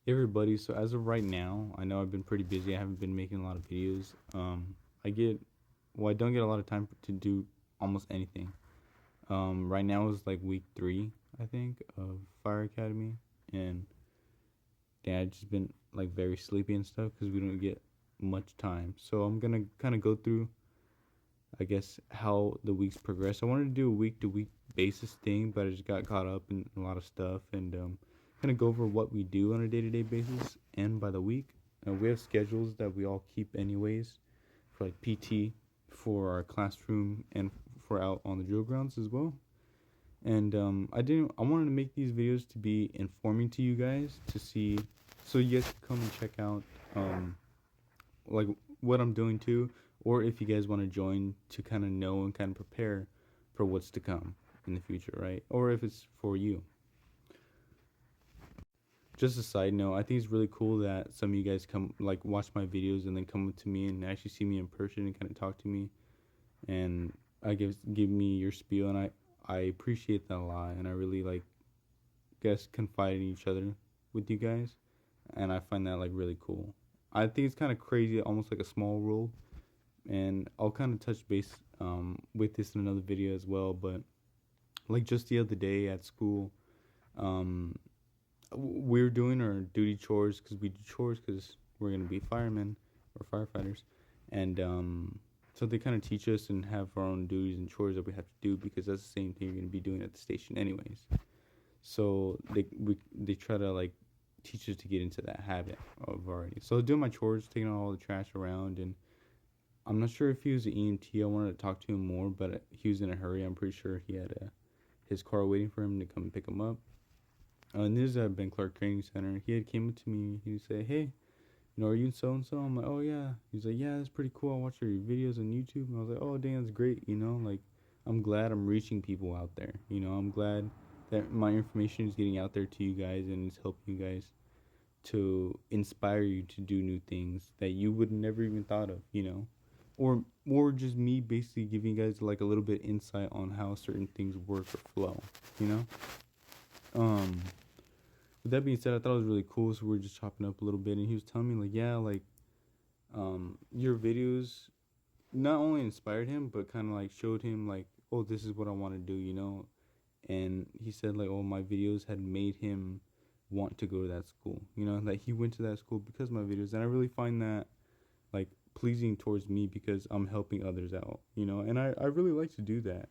Hey everybody, so as of right now, I know I've been pretty busy. I haven't been making a lot of videos. I get, well, I don't get a lot of time to do almost anything. Right now is like week 3, I think, of Fire Academy, and yeah, I've just been like very sleepy and stuff because we don't get much time. So I'm gonna kind of go through, I guess, how the weeks progress. I wanted to do a week to week basis thing, but I just got caught up in a lot of stuff and kind of go over what we do on a day to day basis and by the week. We have schedules that we all keep anyways for like PT, for our classroom, and for out on the drill grounds as well. And I wanted to make these videos to be informing to you guys to see, so you guys can come and check out um, like what I'm doing too, or if you guys want to join to kind of know and kind of prepare for what's to come in the future, right? Or if it's for you. Just a side note, I think it's really cool that some of you guys come like watch my videos and then come up to me and actually see me in person and kind of talk to me and I give me your spiel, and I appreciate that a lot, and I really like guess confide in each other with you guys, and I find that like really cool. I think it's kind of crazy, almost like a small world, and I'll kind of touch base with this in another video as well. But like just the other day at school, um, we're doing our duty chores because we do chores because we're gonna be firemen or firefighters, and so they kind of teach us and have our own duties and chores that we have to do because that's the same thing you're gonna be doing at the station anyways. So they try to like teach us to get into that habit of already. So doing my chores, taking out all the trash around, and I'm not sure if he was an EMT. I wanted to talk to him more, but he was in a hurry. I'm pretty sure he had his car waiting for him to come and pick him up. And this is at Ben Clark Training Center. He had came up to me. He said, "Hey, are you so and so?" I'm like, "Oh yeah." He's like, "Yeah, that's pretty cool. I watch your videos on YouTube." And I was like, "Oh, dang, that's great." Like I'm glad I'm reaching people out there. I'm glad that my information is getting out there to you guys and it's helping you guys to inspire you to do new things that you would never even thought of. Or just me basically giving you guys like a little bit insight on how certain things work or flow. You know. Um. With that being said, I thought it was really cool. So we were just chopping up a little bit, and he was telling me like, yeah, like your videos not only inspired him but kind of like showed him like, oh, this is what I want to do. And he said like, oh, my videos had made him want to go to that school, that he went to that school because of my videos. And I really find that like pleasing towards me because I'm helping others out, and I really like to do that.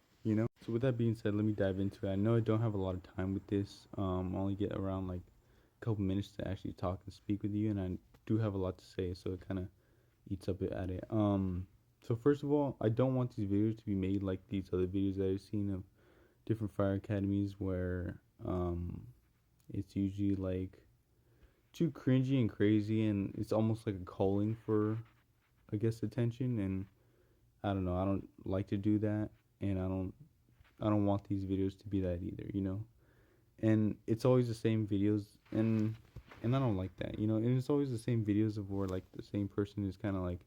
So with that being said, let me dive into it. I know I don't have a lot of time with this. I only get around like a couple minutes to actually talk and speak with you, and I do have a lot to say, so it kind of eats up at it. So first of all, I don't want these videos to be made like these other videos that I've seen of different fire academies where it's usually like too cringy and crazy, and it's almost like a calling for, I guess, attention. And I don't know. I don't like to do that, and I don't want these videos to be that either. And it's always the same videos, and I don't like that. And it's always the same videos of where like the same person is kind of like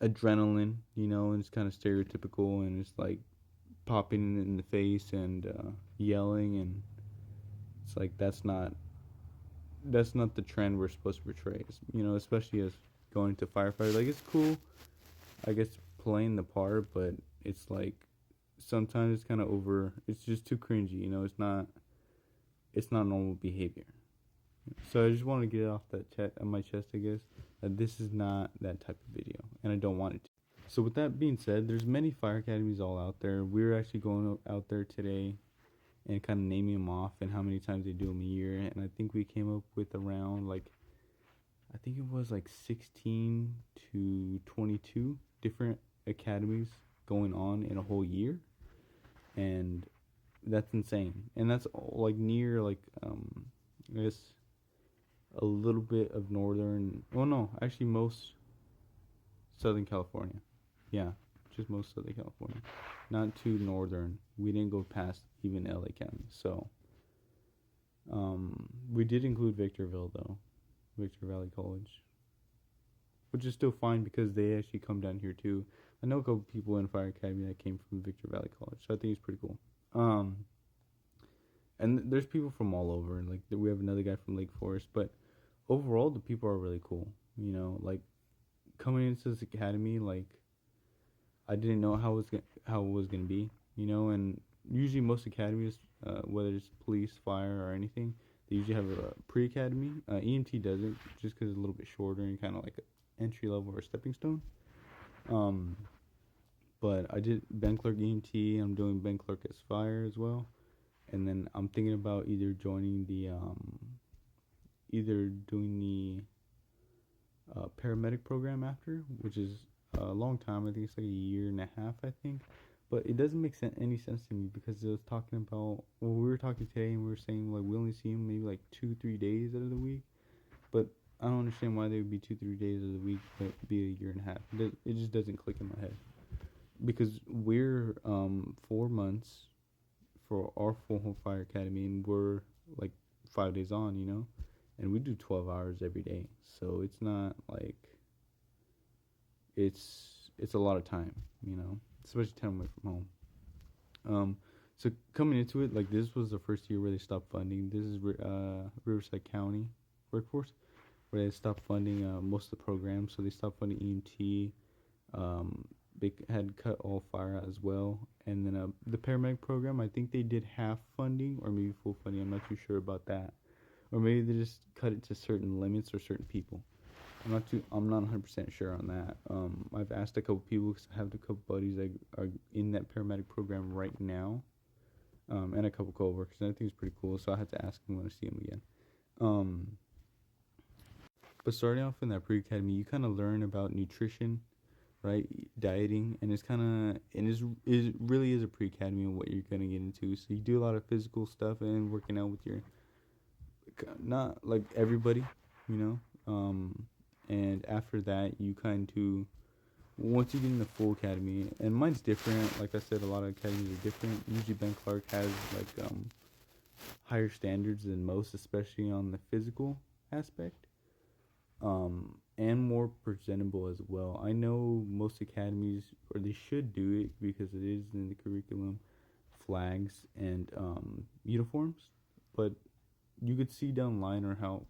adrenaline, and it's kind of stereotypical, and it's like popping in the face and yelling, and it's like that's not the trend we're supposed to portray. Especially as going to firefighter. Like it's cool, I guess, playing the part, but it's like sometimes it's kind of over. It's just too cringy. It's not normal behavior. So I just want to get it off on my chest, I guess, that this is not that type of video, and I don't want it to. So with that being said, there's many fire academies all out there. We're actually going out there today and kind of naming them off and how many times they do them a year. And I think we came up with around like, I think it was like 16 to 22 different academies going on in a whole year, and that's insane. And that's all, like near like I guess a little bit of northern. Well, no, actually most Southern California. Yeah, just most Southern California. Not too northern. We didn't go past even LA County. So, we did include Victorville though, Victor Valley College, which is still fine because they actually come down here too. I know a couple people in Fire Academy that came from Victor Valley College, so I think it's pretty cool. Um, and there's people from all over. Like we have another guy from Lake Forest, but overall the people are really cool. You know, like coming into this academy, like I didn't know how it was gonna be. You know, and usually most academies, whether it's police, fire, or anything, they usually have a pre-academy. EMT doesn't, just because it's a little bit shorter and kind of like an entry level or stepping stone. Um, but I did bank clerk EMT. I'm doing bank clerk as fire as well, and then I'm thinking about either joining the either doing the paramedic program after, which is a long time. I think it's like a year and a half, I think. But it doesn't make any sense to me because it was talking about, well, we were talking today and we were saying like we only see him maybe like 2-3 days out of the week. But I don't understand why they would be 2-3 days of the week, but be a year and a half. It just doesn't click in my head because we're 4 months for our full home fire academy, and we're like 5 days on, you know, and we do 12 hours every day. So it's not like it's a lot of time, you know, especially time away from home. So coming into it, like this was the first year where they stopped funding. This is Riverside County Workforce, where they stopped funding most of the programs. So they stopped funding EMT. They had cut all fire out as well, and then the paramedic program, I think they did half funding or maybe full funding. I'm not too sure about that, or maybe they just cut it to certain limits or certain people. I'm not 100% sure on that. I've asked a couple people because I have a couple buddies that are in that paramedic program right now, and a couple coworkers. And I think it's pretty cool. So I had to ask them when I see them again. But starting off in that pre-academy, you kind of learn about nutrition, right? Dieting, and it really is a pre-academy of what you're gonna get into. So you do a lot of physical stuff and working out with your, not like everybody, you know. And after that, you once you get in the full academy, and mine's different. Like I said, a lot of academies are different. Usually Ben Clark has like higher standards than most, especially on the physical aspect. And more presentable as well. I know most academies, or they should do it because it is in the curriculum, flags and uniforms. But you could see down the line, or how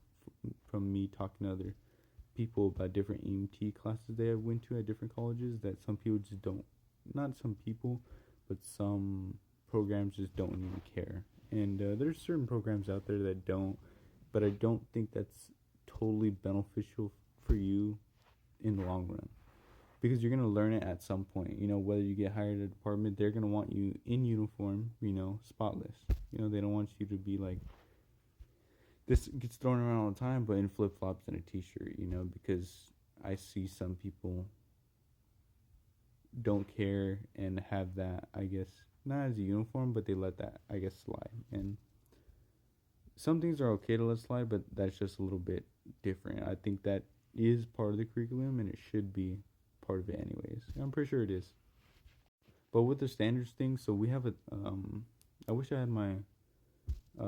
from me talking to other people about different EMT classes they have went to at different colleges, that some people just don't, not some people, but some programs just don't even care. And there's certain programs out there that don't, but I don't think that's totally beneficial for you in the long run, because you're going to learn it at some point. You know, whether you get hired at a department, they're going to want you in uniform, you know, spotless. You know, they don't want you to be like, this gets thrown around all the time, but in flip-flops and a t-shirt, you know, because I see some people don't care and have that, I guess, not as a uniform, but they let that, I guess, slide. And some things are okay to let slide, but that's just a little bit different. I think that is part of the curriculum, and it should be part of it anyways. I'm pretty sure it is. But with the standards thing, so we have I wish I had my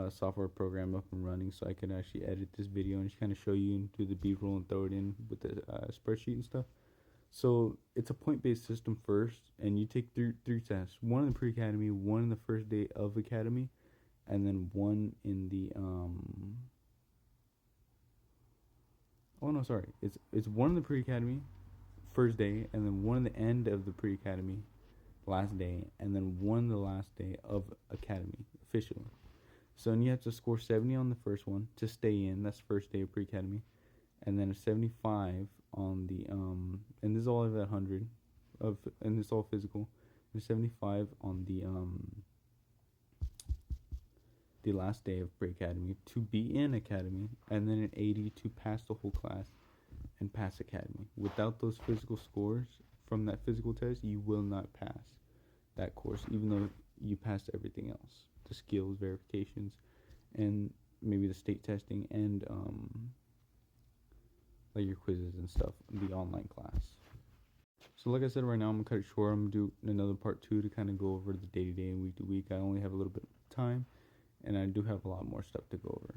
software program up and running so I could actually edit this video and just kind of show you and do the B-roll and throw it in with the spreadsheet and stuff. So it's a point-based system first, and you take three tests: one in the pre-academy, one in the first day of academy, and then one in the oh no, sorry, it's one in the pre-academy first day, and then one in the end of the pre-academy last day, and then one the last day of academy officially. So then you have to score 70 on the first one to stay in. That's first day of pre-academy, and then a 75 on the and this is all of 100 of, and it's all physical. There's 75 on the last day of pre-academy to be in academy, and then an 80 to pass the whole class and pass academy. Without those physical scores from that physical test, you will not pass that course, even though you passed everything else, the skills verifications and maybe the state testing and like your quizzes and stuff, the online class. So like I said, right now I'm gonna cut it short. I'm gonna do another part 2 to kind of go over the day-to-day and week-to-week. I only have a little bit of time, and I do have a lot more stuff to go over.